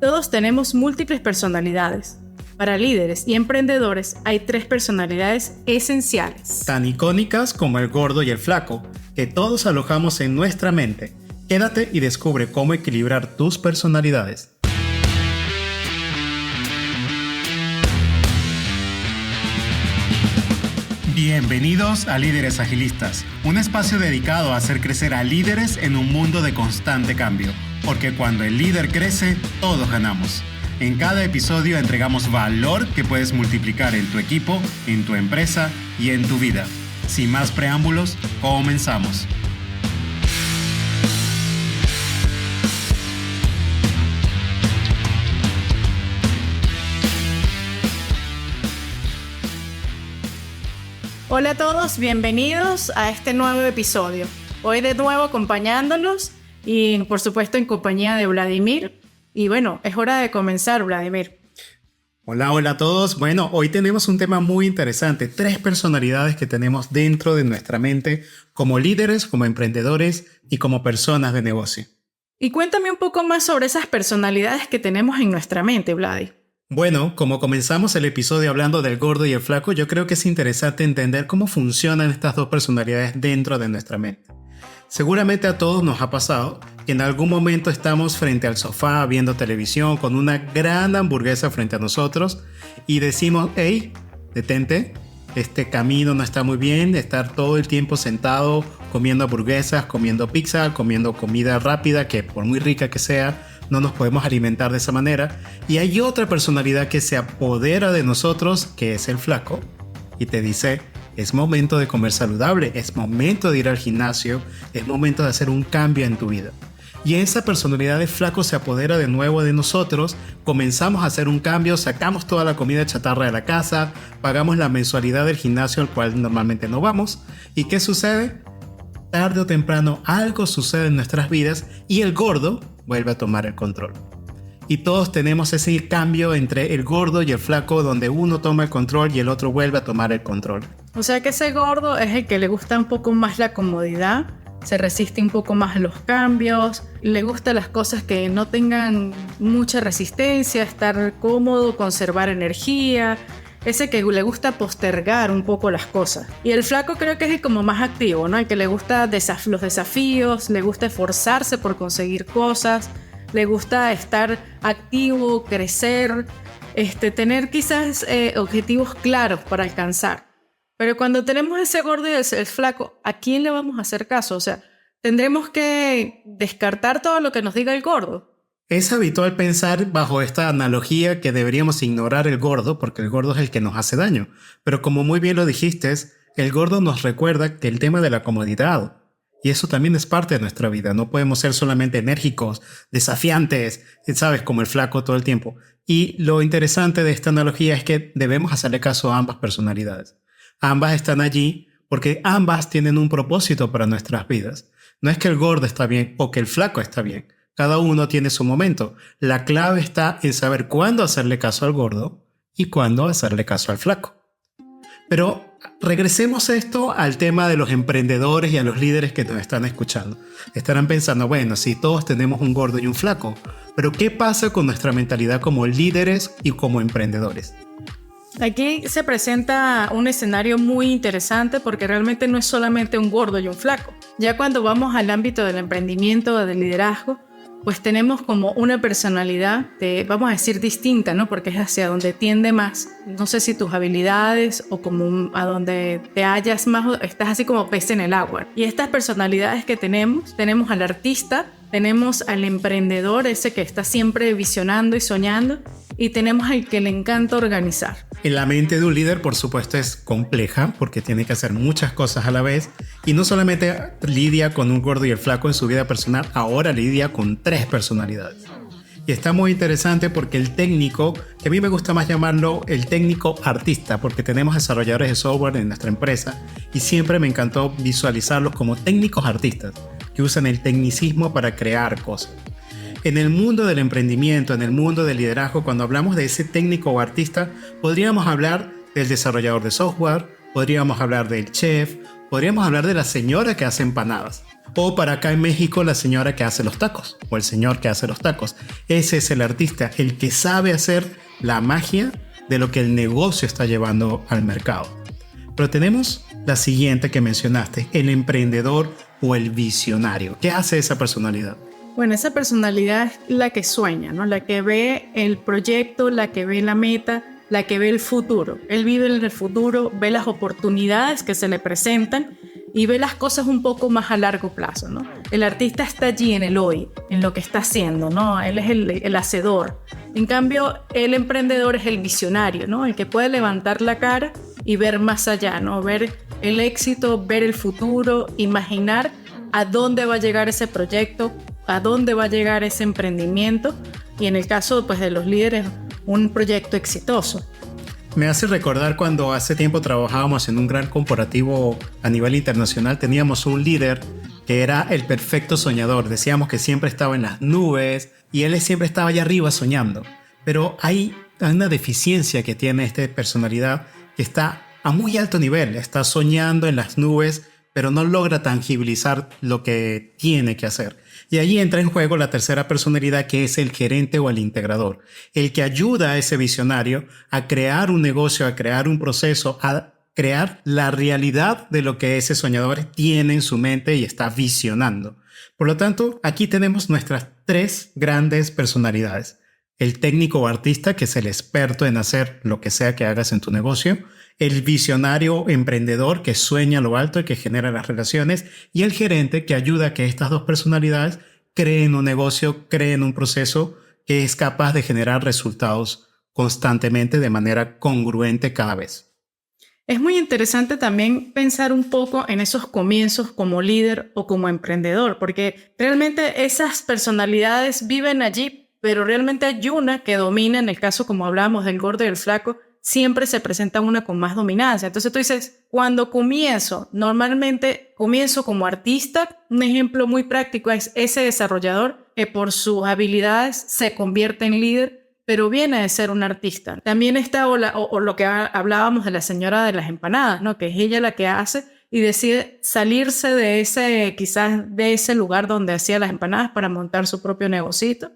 Todos tenemos múltiples personalidades. Para líderes y emprendedores hay 3 personalidades esenciales. Tan icónicas como el gordo y el flaco, que todos alojamos en nuestra mente. Quédate y descubre cómo equilibrar tus personalidades. Bienvenidos a Líderes Agilistas, un espacio dedicado a hacer crecer a líderes en un mundo de constante cambio, porque cuando el líder crece, todos ganamos. En cada episodio entregamos valor que puedes multiplicar en tu equipo, en tu empresa y en tu vida. Sin más preámbulos, comenzamos. Hola a todos, bienvenidos a este nuevo episodio. Hoy de nuevo acompañándonos y por supuesto en compañía de Vladimir. Y bueno, es hora de comenzar, Vladimir. Hola a todos. Bueno, hoy tenemos un tema muy interesante. 3 personalidades que tenemos dentro de nuestra mente como líderes, como emprendedores y como personas de negocio. Y cuéntame un poco más sobre esas personalidades que tenemos en nuestra mente, Vladi. Bueno, como comenzamos el episodio hablando del gordo y el flaco, yo creo que es interesante entender cómo funcionan estas 2 personalidades dentro de nuestra mente. Seguramente a todos nos ha pasado que en algún momento estamos frente al sofá viendo televisión con una gran hamburguesa frente a nosotros y decimos, hey, detente, este camino no está muy bien, estar todo el tiempo sentado comiendo hamburguesas, comiendo pizza, comiendo comida rápida que por muy rica que sea, no nos podemos alimentar de esa manera. Y hay otra personalidad que se apodera de nosotros, que es el flaco, y te dice, es momento de comer saludable, es momento de ir al gimnasio, es momento de hacer un cambio en tu vida. Y esa personalidad de flaco se apodera de nuevo de nosotros, comenzamos a hacer un cambio, sacamos toda la comida chatarra de la casa, pagamos la mensualidad del gimnasio al cual normalmente no vamos. ¿Y qué sucede? Tarde o temprano algo sucede en nuestras vidas y el gordo vuelve a tomar el control. Y todos tenemos ese cambio entre el gordo y el flaco donde uno toma el control y el otro vuelve a tomar el control. O sea que ese gordo es el que le gusta un poco más la comodidad, se resiste un poco más a los cambios, le gustan las cosas que no tengan mucha resistencia, estar cómodo, conservar energía. Ese que le gusta postergar un poco las cosas. Y el flaco creo que es el como más activo, ¿no? El que le gusta los desafíos, le gusta esforzarse por conseguir cosas, le gusta estar activo, crecer, tener quizás objetivos claros para alcanzar. Pero cuando tenemos ese gordo y el flaco, ¿a quién le vamos a hacer caso? O sea, tendremos que descartar todo lo que nos diga el gordo. Es habitual pensar bajo esta analogía que deberíamos ignorar el gordo porque el gordo es el que nos hace daño. Pero como muy bien lo dijiste, el gordo nos recuerda que el tema de la comodidad. Y eso también es parte de nuestra vida. No podemos ser solamente enérgicos, desafiantes, ¿sabes? Como el flaco todo el tiempo. Y lo interesante de esta analogía es que debemos hacerle caso a ambas personalidades. Ambas están allí porque ambas tienen un propósito para nuestras vidas. No es que el gordo está bien o que el flaco está bien. Cada uno tiene su momento. La clave está en saber cuándo hacerle caso al gordo y cuándo hacerle caso al flaco. Pero regresemos esto al tema de los emprendedores y a los líderes que nos están escuchando. Estarán pensando, bueno, sí, todos tenemos un gordo y un flaco, pero ¿qué pasa con nuestra mentalidad como líderes y como emprendedores? Aquí se presenta un escenario muy interesante porque realmente no es solamente un gordo y un flaco. Ya cuando vamos al ámbito del emprendimiento o del liderazgo, pues tenemos como una personalidad, vamos a decir distinta, ¿no? Porque es hacia donde tiende más. No sé si tus habilidades o como a donde te hallas más, estás así como pez en el agua. Y estas personalidades que tenemos al artista, tenemos al emprendedor, ese que está siempre visionando y soñando, y tenemos al que le encanta organizar. En la mente de un líder, por supuesto, es compleja porque tiene que hacer muchas cosas a la vez y no solamente lidia con un gordo y el flaco en su vida personal, ahora lidia con 3 personalidades. Y está muy interesante porque el técnico, que a mí me gusta más llamarlo el técnico artista, porque tenemos desarrolladores de software en nuestra empresa y siempre me encantó visualizarlos como técnicos artistas que usan el tecnicismo para crear cosas. En el mundo del emprendimiento, en el mundo del liderazgo, cuando hablamos de ese técnico o artista, podríamos hablar del desarrollador de software, podríamos hablar del chef, podríamos hablar de la señora que hace empanadas. O para acá en México, la señora que hace los tacos o el señor que hace los tacos. Ese es el artista, el que sabe hacer la magia de lo que el negocio está llevando al mercado. Pero tenemos la siguiente que mencionaste, el emprendedor o el visionario. ¿Qué hace esa personalidad? Bueno, esa personalidad es la que sueña, ¿no? La que ve el proyecto, la que ve la meta, la que ve el futuro. Él vive en el futuro, ve las oportunidades que se le presentan y ve las cosas un poco más a largo plazo, ¿no? El artista está allí en el hoy, en lo que está haciendo, ¿no? Él es el hacedor. En cambio, el emprendedor es el visionario, ¿no? El que puede levantar la cara y ver más allá, ¿no? Ver el éxito, ver el futuro, imaginar a dónde va a llegar ese proyecto, a dónde va a llegar ese emprendimiento y en el caso pues, de los líderes, un proyecto exitoso. Me hace recordar cuando hace tiempo trabajábamos en un gran corporativo a nivel internacional, teníamos un líder que era el perfecto soñador. Decíamos que siempre estaba en las nubes y él siempre estaba allá arriba soñando. Pero hay una deficiencia que tiene esta personalidad que está a muy alto nivel, está soñando en las nubes, pero no logra tangibilizar lo que tiene que hacer. Y ahí entra en juego la tercera personalidad, que es el gerente o el integrador, el que ayuda a ese visionario a crear un negocio, a crear un proceso, a crear la realidad de lo que ese soñador tiene en su mente y está visionando. Por lo tanto, aquí tenemos nuestras tres grandes personalidades. El técnico o artista, que es el experto en hacer lo que sea que hagas en tu negocio. El visionario emprendedor, que sueña lo alto y que genera las relaciones. Y el gerente, que ayuda a que estas dos personalidades creen un negocio, creen un proceso que es capaz de generar resultados constantemente de manera congruente cada vez. Es muy interesante también pensar un poco en esos comienzos como líder o como emprendedor, porque realmente esas personalidades viven allí, pero realmente hay una que domina. En el caso, como hablábamos del gordo y el flaco, siempre se presenta una con más dominancia. Entonces tú dices, cuando normalmente comienzo como artista. Un ejemplo muy práctico es ese desarrollador que por sus habilidades se convierte en líder, pero viene de ser un artista. También está o lo que hablábamos de la señora de las empanadas, ¿no? Que es ella la que hace y decide salirse de quizás de ese lugar donde hacía las empanadas para montar su propio negocito.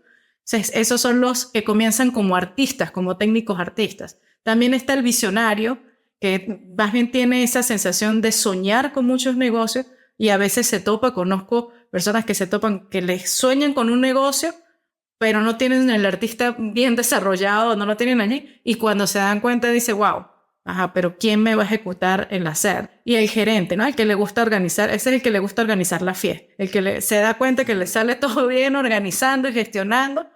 Entonces, esos son los que comienzan como artistas, como técnicos artistas. También está el visionario, que más bien tiene esa sensación de soñar con muchos negocios y a veces conozco personas que se topan, que les sueñan con un negocio, pero no tienen el artista bien desarrollado, no lo tienen allí, y cuando se dan cuenta dice, wow, pero ¿quién me va a ejecutar el hacer? Y el gerente, ¿no? El que le gusta organizar, ese es el que le gusta organizar la fiesta, el que se da cuenta que le sale todo bien organizando y gestionando,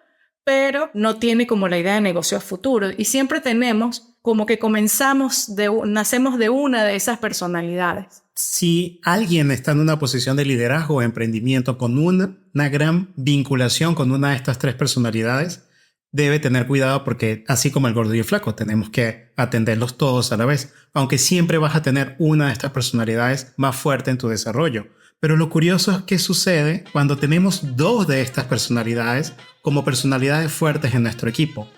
pero no tiene como la idea de negocio a futuro. Y siempre tenemos como que nacemos de una de esas personalidades. Si alguien está en una posición de liderazgo o emprendimiento con una gran vinculación con una de estas tres personalidades, debe tener cuidado porque, así como el gordo y el flaco, tenemos que atenderlos todos a la vez, aunque siempre vas a tener una de estas personalidades más fuerte en tu desarrollo. Pero lo curioso es qué sucede cuando tenemos dos de estas personalidades como personalidades fuertes en nuestro equipo.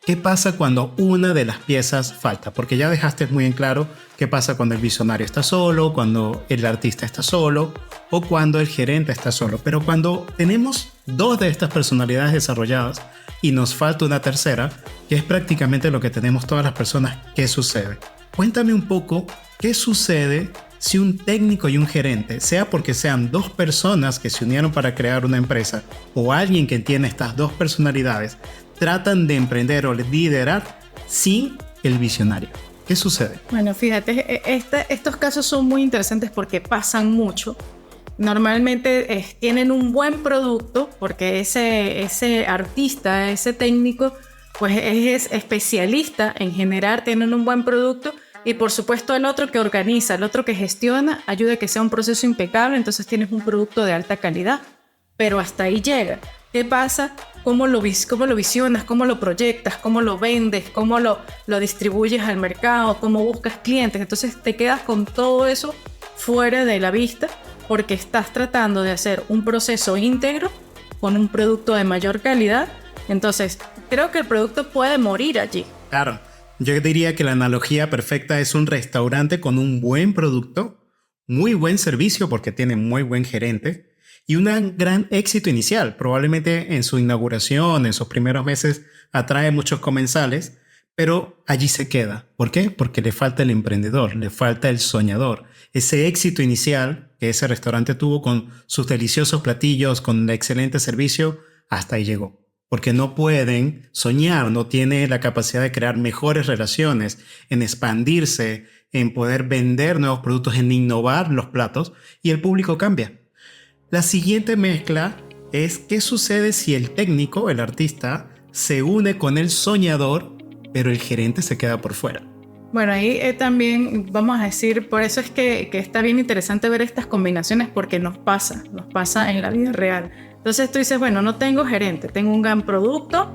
¿Qué pasa cuando una de las piezas falta? Porque ya dejaste muy en claro qué pasa cuando el visionario está solo, cuando el artista está solo o cuando el gerente está solo. Pero cuando tenemos dos de estas personalidades desarrolladas y nos falta una tercera, que es prácticamente lo que tenemos todas las personas, ¿qué sucede? Cuéntame un poco qué sucede si un técnico y un gerente, sea porque sean dos personas que se unieron para crear una empresa o alguien que tiene estas dos personalidades, tratan de emprender o liderar sin el visionario. ¿Qué sucede? Bueno, fíjate, estos casos son muy interesantes porque pasan mucho. Normalmente tienen un buen producto porque ese artista, ese técnico, pues es especialista en generar, tienen un buen producto. Y por supuesto el otro que organiza, el otro que gestiona, ayuda a que sea un proceso impecable, entonces tienes un producto de alta calidad. Pero hasta ahí llega. ¿Qué pasa? ¿Cómo lo visionas? ¿Cómo lo proyectas? ¿Cómo lo vendes? ¿Cómo lo distribuyes al mercado? ¿Cómo buscas clientes? Entonces te quedas con todo eso fuera de la vista porque estás tratando de hacer un proceso íntegro con un producto de mayor calidad. Entonces creo que el producto puede morir allí. Claro. Yo diría que la analogía perfecta es un restaurante con un buen producto muy buen servicio porque tiene muy buen gerente y un gran éxito inicial. Probablemente en su inauguración, en sus primeros meses, atrae muchos comensales, pero allí se queda. ¿Por qué? Porque le falta el emprendedor, le falta el soñador. Ese éxito inicial que ese restaurante tuvo con sus deliciosos platillos, con el excelente servicio, hasta ahí llegó. Porque no pueden soñar, no tienen la capacidad de crear mejores relaciones, en expandirse, en poder vender nuevos productos, en innovar los platos, y el público cambia. La siguiente mezcla es qué sucede si el técnico, el artista, se une con el soñador, pero el gerente se queda por fuera. Bueno, ahí también vamos a decir, por eso es que está bien interesante ver estas combinaciones porque nos pasa en la vida real. Entonces tú dices, bueno, no tengo gerente, tengo un gran producto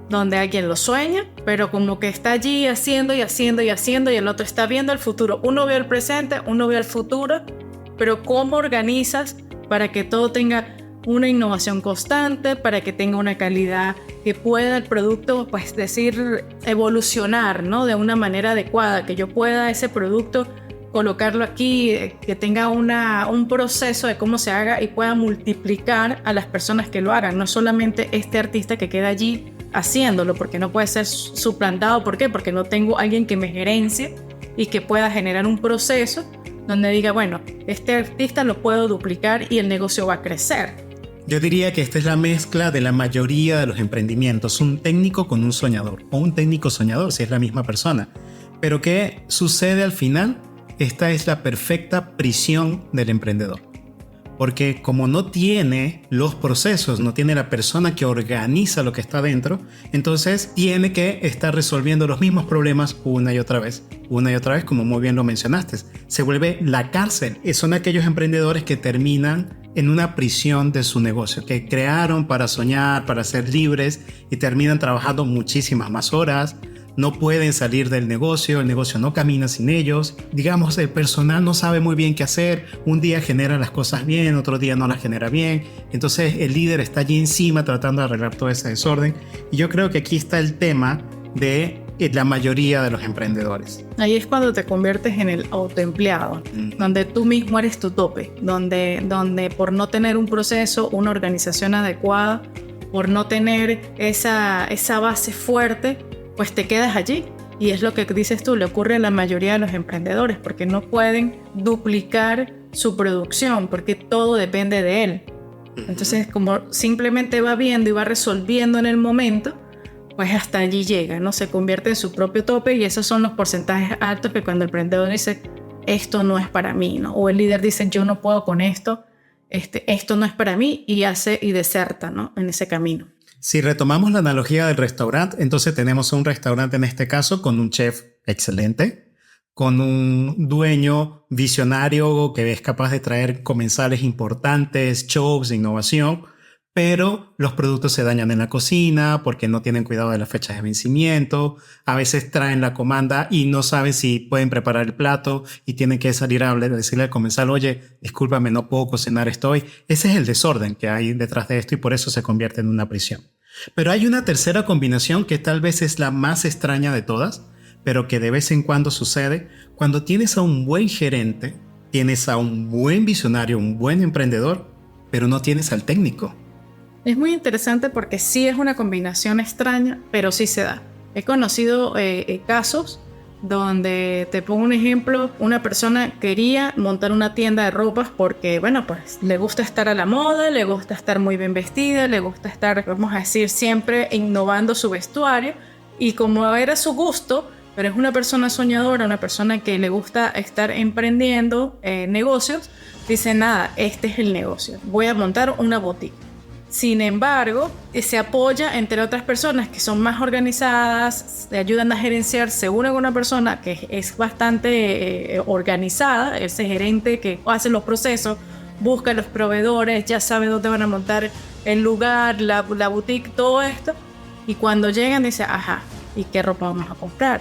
donde alguien lo sueña, pero como que está allí haciendo y el otro está viendo el futuro. Uno ve el presente, uno ve el futuro, pero ¿cómo organizas para que todo tenga una innovación constante, para que tenga una calidad que pueda el producto, pues decir, evolucionar, ¿no? De una manera adecuada, que yo pueda ese producto colocarlo aquí, que tenga un proceso de cómo se haga y pueda multiplicar a las personas que lo hagan, no solamente este artista que queda allí haciéndolo, porque no puede ser suplantado. ¿Por qué? Porque no tengo alguien que me gerencie y que pueda generar un proceso donde diga, bueno, este artista lo puedo duplicar y el negocio va a crecer. Yo diría que esta es la mezcla de la mayoría de los emprendimientos, un técnico con un soñador, o un técnico soñador si es la misma persona. Pero ¿qué sucede al final? Esta es la perfecta prisión del emprendedor. Porque como no tiene los procesos, no tiene la persona que organiza lo que está dentro, entonces tiene que estar resolviendo los mismos problemas una y otra vez, como muy bien lo mencionaste. Se vuelve la cárcel. Son aquellos emprendedores que terminan en una prisión de su negocio, que crearon para soñar, para ser libres y terminan trabajando muchísimas más horas. No pueden salir del negocio, el negocio no camina sin ellos. Digamos, el personal no sabe muy bien qué hacer. Un día genera las cosas bien, otro día no las genera bien. Entonces el líder está allí encima tratando de arreglar todo ese desorden. Y yo creo que aquí está el tema de la mayoría de los emprendedores. Ahí es cuando te conviertes en el autoempleado, donde tú mismo eres tu tope, donde por no tener un proceso, una organización adecuada, por no tener esa base fuerte, pues te quedas allí. Y es lo que dices tú, le ocurre a la mayoría de los emprendedores, porque no pueden duplicar su producción, porque todo depende de él. Entonces, como simplemente va viendo y va resolviendo en el momento, pues hasta allí llega, ¿no? Se convierte en su propio tope, y esos son los porcentajes altos que cuando el emprendedor dice, esto no es para mí, ¿no? O el líder dice, yo no puedo con esto, esto no es para mí, y hace y deserta, ¿no? En ese camino. Si retomamos la analogía del restaurante, entonces tenemos un restaurante en este caso con un chef excelente, con un dueño visionario que es capaz de traer comensales importantes, shows de innovación, pero los productos se dañan en la cocina porque no tienen cuidado de las fechas de vencimiento. A veces traen la comanda y no saben si pueden preparar el plato y tienen que salir a decirle al comensal, oye, discúlpame, no puedo cocinar esto hoy. Ese es el desorden que hay detrás de esto y por eso se convierte en una prisión. Pero hay una tercera combinación que tal vez es la más extraña de todas, pero que de vez en cuando sucede cuando tienes a un buen gerente, tienes a un buen visionario, un buen emprendedor, pero no tienes al técnico. Es muy interesante porque sí es una combinación extraña, pero sí se da. He conocido casos donde, te pongo un ejemplo, una persona quería montar una tienda de ropas porque, bueno, pues le gusta estar a la moda, le gusta estar muy bien vestida, le gusta estar, vamos a decir, siempre innovando su vestuario, y como era su gusto, pero es una persona soñadora, una persona que le gusta estar emprendiendo negocios, dice, nada, este es el negocio, voy a montar una boutique. Sin embargo, se apoya entre otras personas que son más organizadas, le ayudan a gerenciar, se une con una persona que es bastante organizada, ese gerente que hace los procesos, busca los proveedores, ya sabe dónde van a montar el lugar, la boutique, todo esto. Y cuando llegan dice, ajá, ¿y qué ropa vamos a comprar?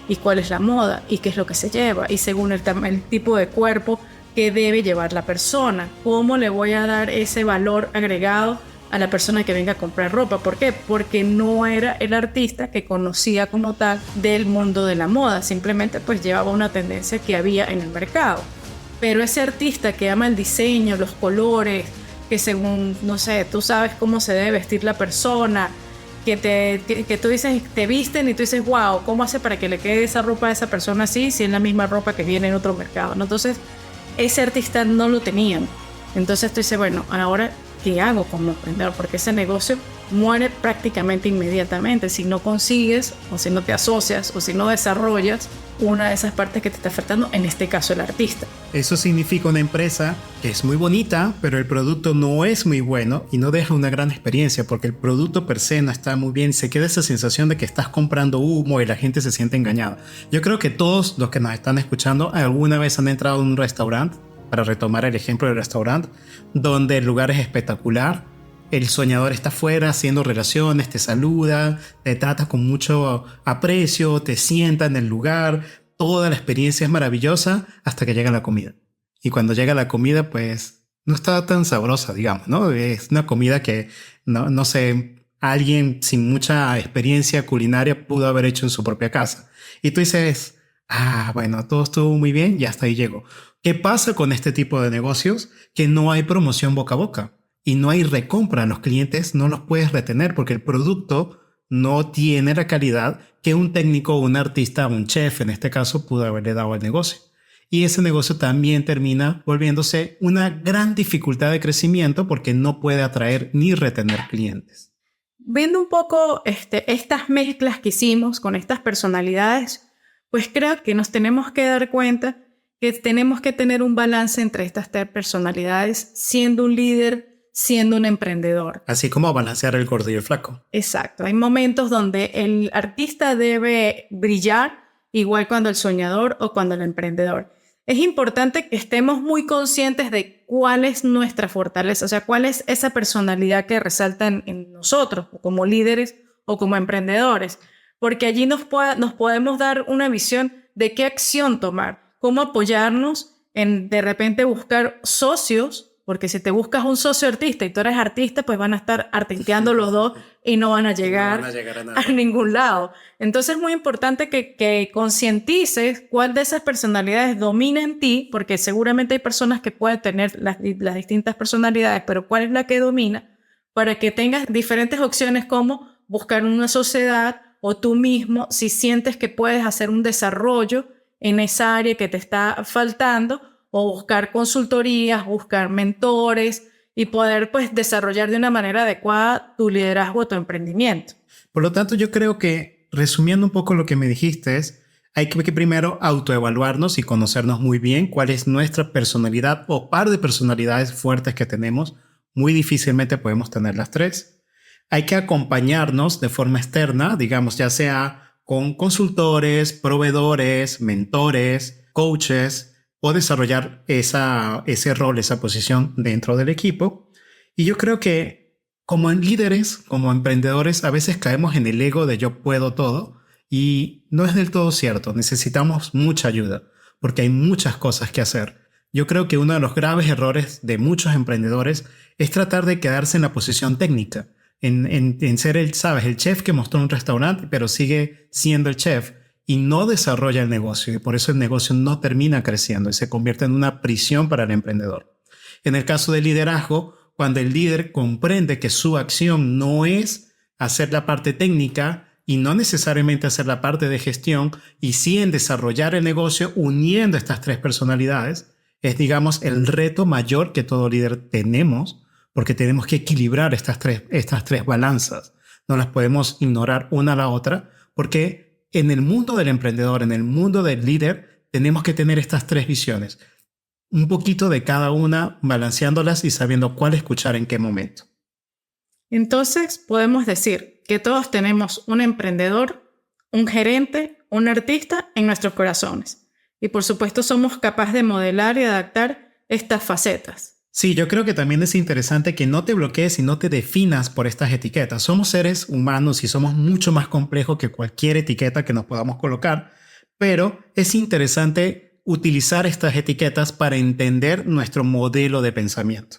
¿Y cuál es la moda? ¿Y qué es lo que se lleva? Y según el tipo de cuerpo que debe llevar la persona, ¿cómo le voy a dar ese valor agregado a la persona que venga a comprar ropa? ¿Por qué? Porque no era el artista que conocía como tal del mundo de la moda, simplemente pues llevaba una tendencia que había en el mercado. pero ese artista que ama el diseño, los colores, que según, no sé, tú sabes cómo se debe vestir la persona, que tú dices, te visten y tú dices, wow, ¿cómo hace para que le quede esa ropa a esa persona así si es la misma ropa que viene en otro mercado, ¿no? Entonces, ese artista no lo tenían. Entonces tú dices, bueno, ahora, ¿qué hago como emprendedor? Porque ese negocio muere prácticamente inmediatamente si no consigues, o si no te asocias, o si no desarrollas una de esas partes que te está faltando, en este caso el artista. Eso significa una empresa que es muy bonita, pero el producto no es muy bueno y no deja una gran experiencia porque el producto per se no está muy bien. Se queda esa sensación de que estás comprando humo y la gente se siente engañada. Yo creo que todos los que nos están escuchando alguna vez han entrado en un restaurante, para retomar el ejemplo del restaurante, donde el lugar es espectacular. El soñador está afuera haciendo relaciones, te saluda, te trata con mucho aprecio, te sienta en el lugar, toda la experiencia es maravillosa hasta que llega la comida. Y cuando llega la comida, pues no está tan sabrosa, digamos, ¿no? Es una comida que, no sé, alguien sin mucha experiencia culinaria pudo haber hecho en su propia casa. Y tú dices, bueno, todo estuvo muy bien y hasta ahí llegó. ¿Qué pasa con este tipo de negocios? Que no hay promoción boca a boca. Y no hay recompra. Los clientes no los puedes retener porque el producto no tiene la calidad que un técnico, un artista, un chef en este caso pudo haberle dado al negocio. Y ese negocio también termina volviéndose una gran dificultad de crecimiento porque no puede atraer ni retener clientes. Viendo un poco estas mezclas que hicimos con estas personalidades, pues creo que nos tenemos que dar cuenta que tenemos que tener un balance entre estas tres personalidades, siendo un líder, siendo un emprendedor. Así como balancear el gordo y el flaco. Exacto. Hay momentos donde el artista debe brillar, igual cuando el soñador o cuando el emprendedor. Es importante que estemos muy conscientes de cuál es nuestra fortaleza, o sea, cuál es esa personalidad que resalta en nosotros, o como líderes o como emprendedores, porque allí nos podemos dar una visión de qué acción tomar, cómo apoyarnos en de repente buscar socios. Porque si te buscas un socio artista y tú eres artista, pues van a estar artisteando los dos y no van a llegar, a ningún lado. Entonces es muy importante que concientices cuál de esas personalidades domina en ti, porque seguramente hay personas que pueden tener las distintas personalidades, pero cuál es la que domina, para que tengas diferentes opciones como buscar una sociedad o tú mismo, si sientes que puedes hacer un desarrollo en esa área que te está faltando, o buscar consultorías, buscar mentores y poder pues desarrollar de una manera adecuada tu liderazgo o tu emprendimiento. Por lo tanto, yo creo que, resumiendo un poco lo que me dijiste, hay que primero autoevaluarnos y conocernos muy bien cuál es nuestra personalidad o par de personalidades fuertes que tenemos. Muy difícilmente podemos tener las tres. Hay que acompañarnos de forma externa, digamos, ya sea con consultores, proveedores, mentores, coaches, o desarrollar ese rol, esa posición dentro del equipo. Y yo creo que como líderes, como emprendedores, a veces caemos en el ego de yo puedo todo y no es del todo cierto. Necesitamos mucha ayuda porque hay muchas cosas que hacer. Yo creo que uno de los graves errores de muchos emprendedores es tratar de quedarse en la posición técnica, en ser el chef que mostró un restaurante, pero sigue siendo el chef y no desarrolla el negocio, y por eso el negocio no termina creciendo y se convierte en una prisión para el emprendedor. En el caso del liderazgo, cuando el líder comprende que su acción no es hacer la parte técnica y no necesariamente hacer la parte de gestión, y sí en desarrollar el negocio uniendo estas tres personalidades, es, digamos, el reto mayor que todo líder tenemos, porque tenemos que equilibrar estas tres balanzas. No las podemos ignorar una a la otra, porque en el mundo del emprendedor, en el mundo del líder, tenemos que tener estas tres visiones. Un poquito de cada una, balanceándolas y sabiendo cuál escuchar en qué momento. Entonces, podemos decir que todos tenemos un emprendedor, un gerente, un artista en nuestros corazones. Y por supuesto, somos capaces de modelar y adaptar estas facetas. Sí, yo creo que también es interesante que no te bloquees y no te definas por estas etiquetas. Somos seres humanos y somos mucho más complejos que cualquier etiqueta que nos podamos colocar, pero es interesante utilizar estas etiquetas para entender nuestro modelo de pensamiento.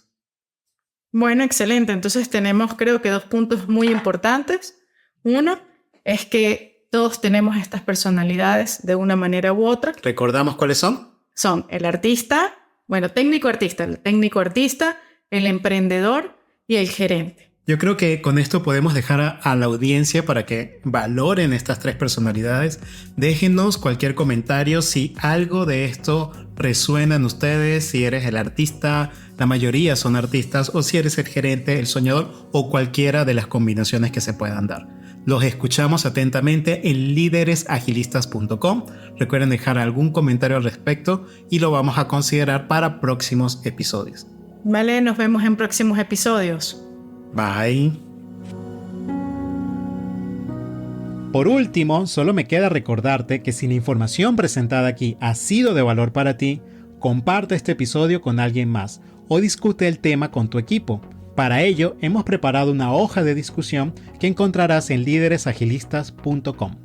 Bueno, excelente. Entonces tenemos, creo que, dos puntos muy importantes. Uno es que todos tenemos estas personalidades de una manera u otra. ¿Recordamos cuáles son? Son el artista, Bueno, el técnico artista, el emprendedor y el gerente. Yo creo que con esto podemos dejar a la audiencia para que valoren estas 3 personalidades. Déjenos cualquier comentario si algo de esto resuena en ustedes, si eres el artista, la mayoría son artistas, o si eres el gerente, el soñador o cualquiera de las combinaciones que se puedan dar. Los escuchamos atentamente en líderesagilistas.com. Recuerden dejar algún comentario al respecto y lo vamos a considerar para próximos episodios. Vale, nos vemos en próximos episodios. Bye. Por último, solo me queda recordarte que si la información presentada aquí ha sido de valor para ti, comparte este episodio con alguien más o discute el tema con tu equipo. Para ello, hemos preparado una hoja de discusión que encontrarás en líderesagilistas.com.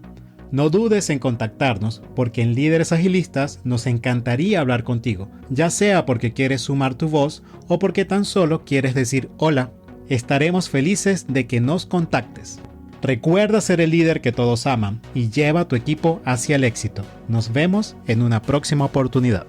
No dudes en contactarnos porque en Líderes Agilistas nos encantaría hablar contigo, ya sea porque quieres sumar tu voz o porque tan solo quieres decir hola. Estaremos felices de que nos contactes. Recuerda ser el líder que todos aman y lleva a tu equipo hacia el éxito. Nos vemos en una próxima oportunidad.